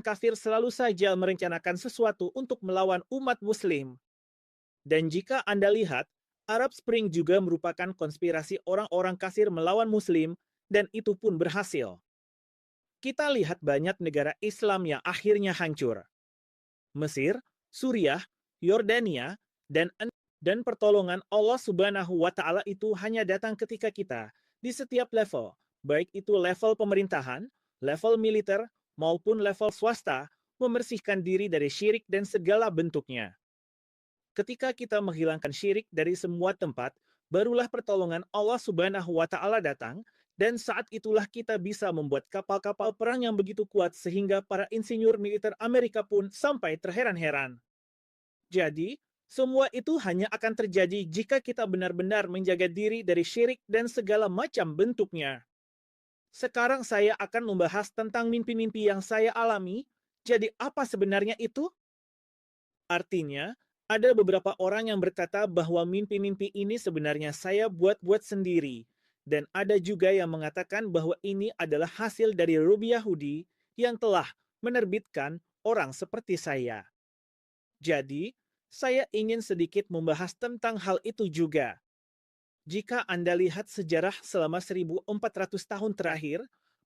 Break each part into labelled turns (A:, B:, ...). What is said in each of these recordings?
A: kafir selalu saja merencanakan sesuatu untuk melawan umat Muslim. Dan jika Anda lihat, Arab Spring juga merupakan konspirasi orang-orang kafir melawan Muslim, dan itu pun berhasil. Kita lihat banyak negara Islam yang akhirnya hancur. Mesir, Suriah, Yordania, dan pertolongan Allah Subhanahu wa Ta'ala itu hanya datang ketika kita di setiap level, baik itu level pemerintahan, level militer, maupun level swasta, membersihkan diri dari syirik dan segala bentuknya. Ketika kita menghilangkan syirik dari semua tempat, barulah pertolongan Allah Subhanahu wa Ta'ala datang, dan saat itulah kita bisa membuat kapal-kapal perang yang begitu kuat sehingga para insinyur militer Amerika pun sampai terheran-heran. Jadi, semua itu hanya akan terjadi jika kita benar-benar menjaga diri dari syirik dan segala macam bentuknya. Sekarang saya akan membahas tentang mimpi-mimpi yang saya alami. Jadi apa sebenarnya itu? Artinya, ada beberapa orang yang berkata bahwa mimpi-mimpi ini sebenarnya saya buat-buat sendiri. Dan ada juga yang mengatakan bahwa ini adalah hasil dari Ruby Yahudi yang telah menerbitkan orang seperti saya. Jadi, saya ingin sedikit membahas tentang hal itu juga. Jika Anda lihat sejarah selama 1400 tahun terakhir,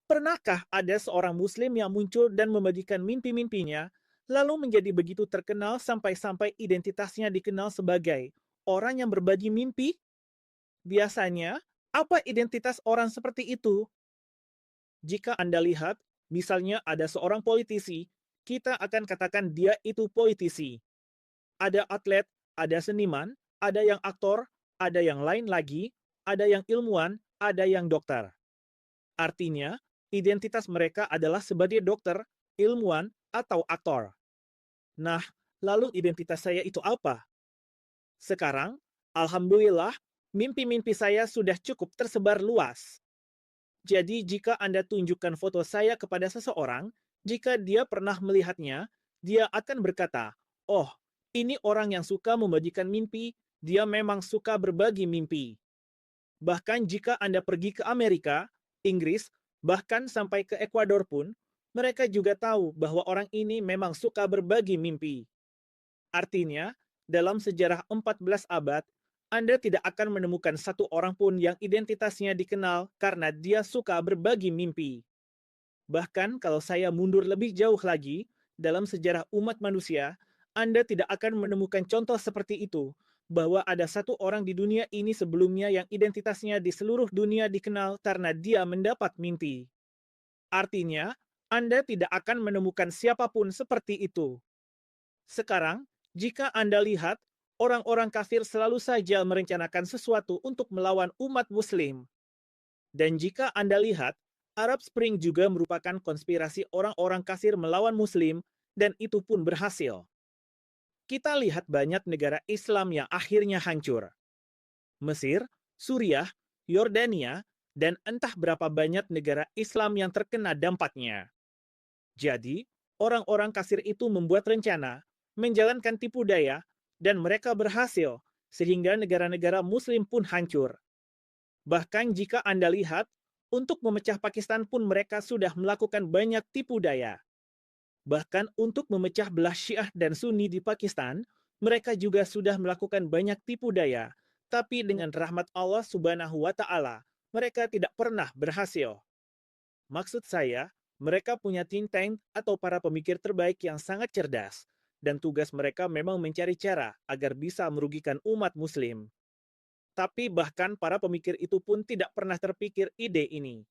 A: pernahkah ada seorang muslim yang muncul dan membagikan mimpi-mimpinya, lalu menjadi begitu terkenal sampai-sampai identitasnya dikenal sebagai orang yang berbagi mimpi? Biasanya, apa identitas orang seperti itu? Jika Anda lihat, misalnya ada seorang politisi, kita akan katakan dia itu politisi. Ada atlet, ada seniman, ada yang aktor, ada yang lain lagi, ada yang ilmuwan, ada yang dokter. Artinya, identitas mereka adalah sebagai dokter, ilmuwan, atau aktor. Nah, lalu identitas saya itu apa? Sekarang, alhamdulillah, mimpi-mimpi saya sudah cukup tersebar luas. Jadi, jika Anda tunjukkan foto saya kepada seseorang, jika dia pernah melihatnya, dia akan berkata, "Oh, ini orang yang suka membagikan mimpi, dia memang suka berbagi mimpi." Bahkan jika Anda pergi ke Amerika, Inggris, bahkan sampai ke Ekuador pun, mereka juga tahu bahwa orang ini memang suka berbagi mimpi. Artinya, dalam sejarah 14 abad, Anda tidak akan menemukan satu orang pun yang identitasnya dikenal karena dia suka berbagi mimpi. Bahkan kalau saya mundur lebih jauh lagi, dalam sejarah umat manusia, Anda tidak akan menemukan contoh seperti itu, bahwa ada satu orang di dunia ini sebelumnya yang identitasnya di seluruh dunia dikenal karena dia mendapat mimpi. Artinya, Anda tidak akan menemukan siapapun seperti itu. Sekarang, jika Anda lihat, orang-orang kafir selalu saja merencanakan sesuatu untuk melawan umat Muslim. Dan jika Anda lihat, Arab Spring juga merupakan konspirasi orang-orang kafir melawan Muslim, dan itu pun berhasil. Kita lihat banyak negara Islam yang akhirnya hancur. Mesir, Suriah, Yordania, dan entah berapa banyak negara Islam yang terkena dampaknya. Jadi, orang-orang kafir itu membuat rencana, menjalankan tipu daya, dan mereka berhasil, sehingga negara-negara Muslim pun hancur. Bahkan jika Anda lihat, untuk memecah Pakistan pun mereka sudah melakukan banyak tipu daya. Bahkan untuk memecah belah Syiah dan Sunni di Pakistan, mereka juga sudah melakukan banyak tipu daya, tapi dengan rahmat Allah Subhanahu wa Ta'ala, mereka tidak pernah berhasil. Maksud saya, mereka punya think tank atau para pemikir terbaik yang sangat cerdas, dan tugas mereka memang mencari cara agar bisa merugikan umat Muslim. Tapi bahkan para pemikir itu pun tidak pernah terpikir ide ini.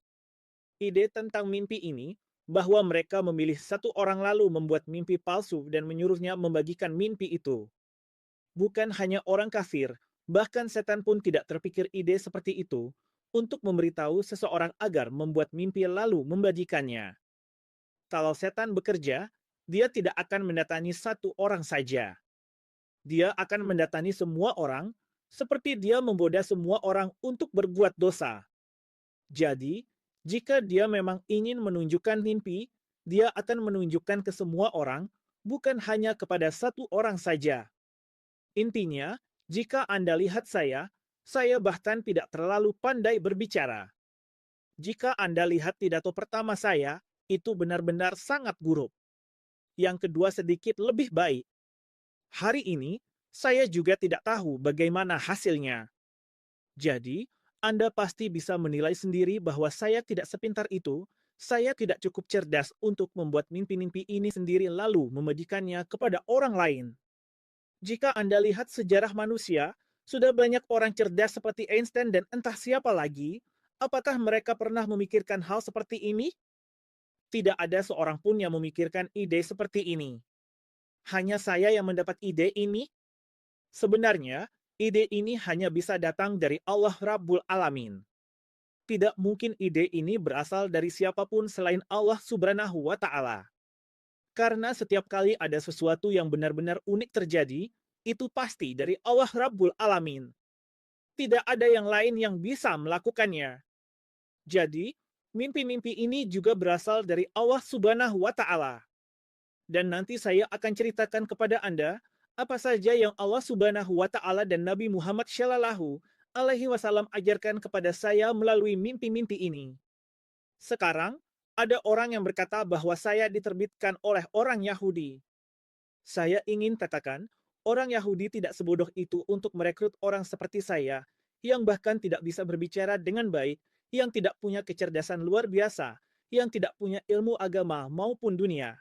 A: Ide tentang mimpi ini, bahwa mereka memilih satu orang lalu membuat mimpi palsu dan menyuruhnya membagikan mimpi itu. Bukan hanya orang kafir, bahkan setan pun tidak terpikir ide seperti itu untuk memberitahu seseorang agar membuat mimpi lalu membagikannya. Kalau setan bekerja, dia tidak akan mendatangi satu orang saja. Dia akan mendatangi semua orang, seperti dia menggoda semua orang untuk berbuat dosa. Jadi, jika dia memang ingin menunjukkan mimpi, dia akan menunjukkan ke semua orang, bukan hanya kepada satu orang saja. Intinya, jika Anda lihat saya bahkan tidak terlalu pandai berbicara. Jika Anda lihat pidato pertama saya, itu benar-benar sangat buruk. yang kedua sedikit lebih baik. Hari ini, saya juga tidak tahu bagaimana hasilnya. Jadi, Anda pasti bisa menilai sendiri bahwa saya tidak sepintar itu, saya tidak cukup cerdas untuk membuat mimpi-mimpi ini sendiri lalu memedikannya kepada orang lain. Jika Anda lihat sejarah manusia, sudah banyak orang cerdas seperti Einstein dan entah siapa lagi, apakah mereka pernah memikirkan hal seperti ini? Tidak ada seorang pun yang memikirkan ide seperti ini. Hanya saya yang mendapat ide ini? Sebenarnya, ide ini hanya bisa datang dari Allah Rabbul Alamin. Tidak mungkin ide ini berasal dari siapapun selain Allah Subhanahu wa Ta'ala. Karena setiap kali ada sesuatu yang benar-benar unik terjadi, itu pasti dari Allah Rabbul Alamin. Tidak ada yang lain yang bisa melakukannya. Jadi, mimpi-mimpi ini juga berasal dari Allah Subhanahu wa Ta'ala. Dan nanti saya akan ceritakan kepada Anda apa saja yang Allah Subhanahu wa Ta'ala dan Nabi Muhammad Shallallahu Alaihi Wasallam ajarkan kepada saya melalui mimpi-mimpi ini. Sekarang, ada orang yang berkata bahwa saya diterbitkan oleh orang Yahudi. Saya ingin katakan, orang Yahudi tidak sebodoh itu untuk merekrut orang seperti saya, yang bahkan tidak bisa berbicara dengan baik, yang tidak punya kecerdasan luar biasa, yang tidak punya ilmu agama maupun dunia.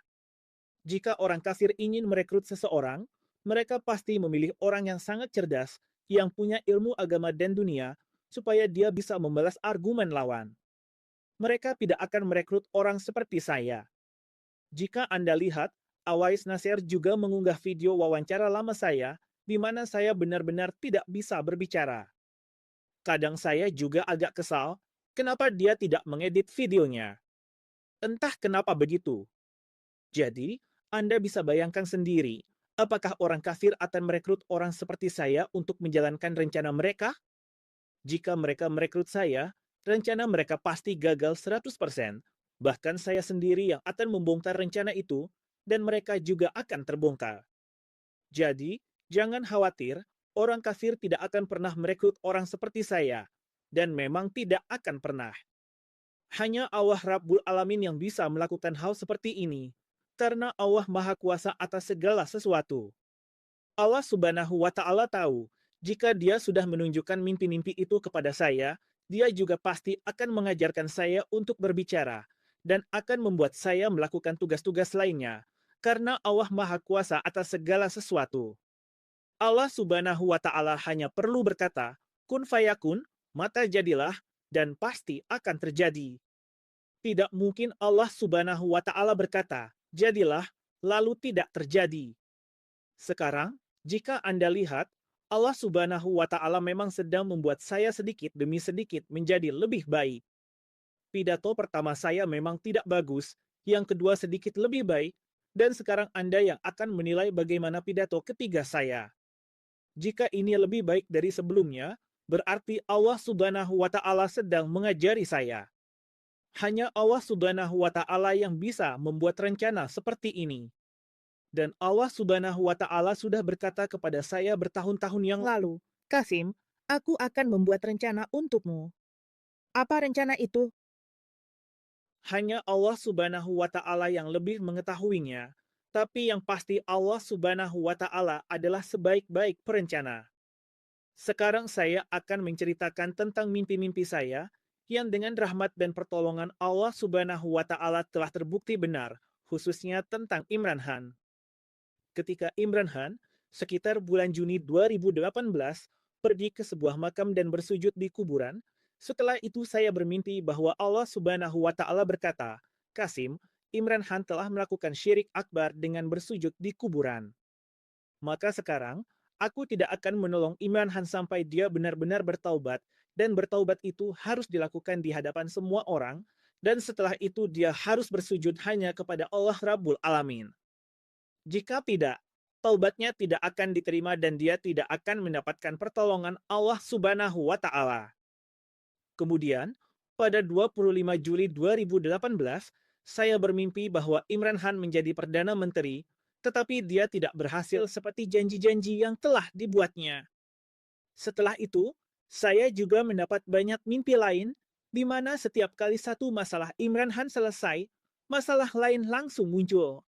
A: Jika orang kafir ingin merekrut seseorang, mereka pasti memilih orang yang sangat cerdas, yang punya ilmu agama dan dunia, supaya dia bisa membalas argumen lawan. Mereka tidak akan merekrut orang seperti saya. Jika Anda lihat, Awais Nasir juga mengunggah video wawancara lama saya, di mana saya benar-benar tidak bisa berbicara. Kadang saya juga agak kesal, kenapa dia tidak mengedit videonya. Entah kenapa begitu. Jadi, Anda bisa bayangkan sendiri, apakah orang kafir akan merekrut orang seperti saya untuk menjalankan rencana mereka? Jika mereka merekrut saya, rencana mereka pasti gagal 100%. Bahkan saya sendiri yang akan membongkar rencana itu, dan mereka juga akan terbongkar. Jadi, jangan khawatir, orang kafir tidak akan pernah merekrut orang seperti saya, dan memang tidak akan pernah. Hanya Allah Rabbul Alamin yang bisa melakukan hal seperti ini, karena Allah Maha Kuasa atas segala sesuatu. Allah Subhanahu wa Ta'ala tahu, jika Dia sudah menunjukkan mimpi-mimpi itu kepada saya, Dia juga pasti akan mengajarkan saya untuk berbicara, dan akan membuat saya melakukan tugas-tugas lainnya, karena Allah Maha Kuasa atas segala sesuatu. Allah Subhanahu wa Ta'ala hanya perlu berkata, kun fayakun, maka jadilah, dan pasti akan terjadi. Tidak mungkin Allah Subhanahu wa Ta'ala berkata, jadilah, lalu tidak terjadi. Sekarang, jika Anda lihat, Allah Subhanahu wa Ta'ala memang sedang membuat saya sedikit demi sedikit menjadi lebih baik. Pidato pertama saya memang tidak bagus, yang kedua sedikit lebih baik, dan sekarang Anda yang akan menilai bagaimana pidato ketiga saya. Jika ini lebih baik dari sebelumnya, berarti Allah Subhanahu wa Ta'ala sedang mengajari saya. Hanya Allah Subhanahu wa Ta'ala yang bisa membuat rencana seperti ini. Dan Allah Subhanahu wa Ta'ala sudah berkata kepada saya bertahun-tahun yang lalu, Kasim, aku akan membuat rencana untukmu. Apa rencana itu? Hanya Allah Subhanahu wa Ta'ala yang lebih mengetahuinya, tapi yang pasti Allah Subhanahu wa Ta'ala adalah sebaik-baik perencana. Sekarang saya akan menceritakan tentang mimpi-mimpi saya, yang dengan rahmat dan pertolongan Allah Subhanahu wa Ta'ala telah terbukti benar, khususnya tentang Imran Khan. Ketika Imran Khan, sekitar bulan Juni 2018, pergi ke sebuah makam dan bersujud di kuburan, setelah itu saya bermimpi bahwa Allah Subhanahu wa Ta'ala berkata, Kasim, Imran Khan telah melakukan syirik akbar dengan bersujud di kuburan. Maka sekarang, aku tidak akan menolong Imran Khan sampai dia benar-benar bertaubat, dan bertaubat itu harus dilakukan di hadapan semua orang, dan setelah itu dia harus bersujud hanya kepada Allah Rabbul Alamin. Jika tidak, taubatnya tidak akan diterima dan dia tidak akan mendapatkan pertolongan Allah Subhanahu wa Ta'ala. Kemudian, pada 25 Juli 2018, saya bermimpi bahwa Imran Khan menjadi Perdana Menteri, tetapi dia tidak berhasil seperti janji-janji yang telah dibuatnya. Setelah itu, saya juga mendapat banyak mimpi lain, di mana setiap kali satu masalah Imran Khan selesai, masalah lain langsung muncul.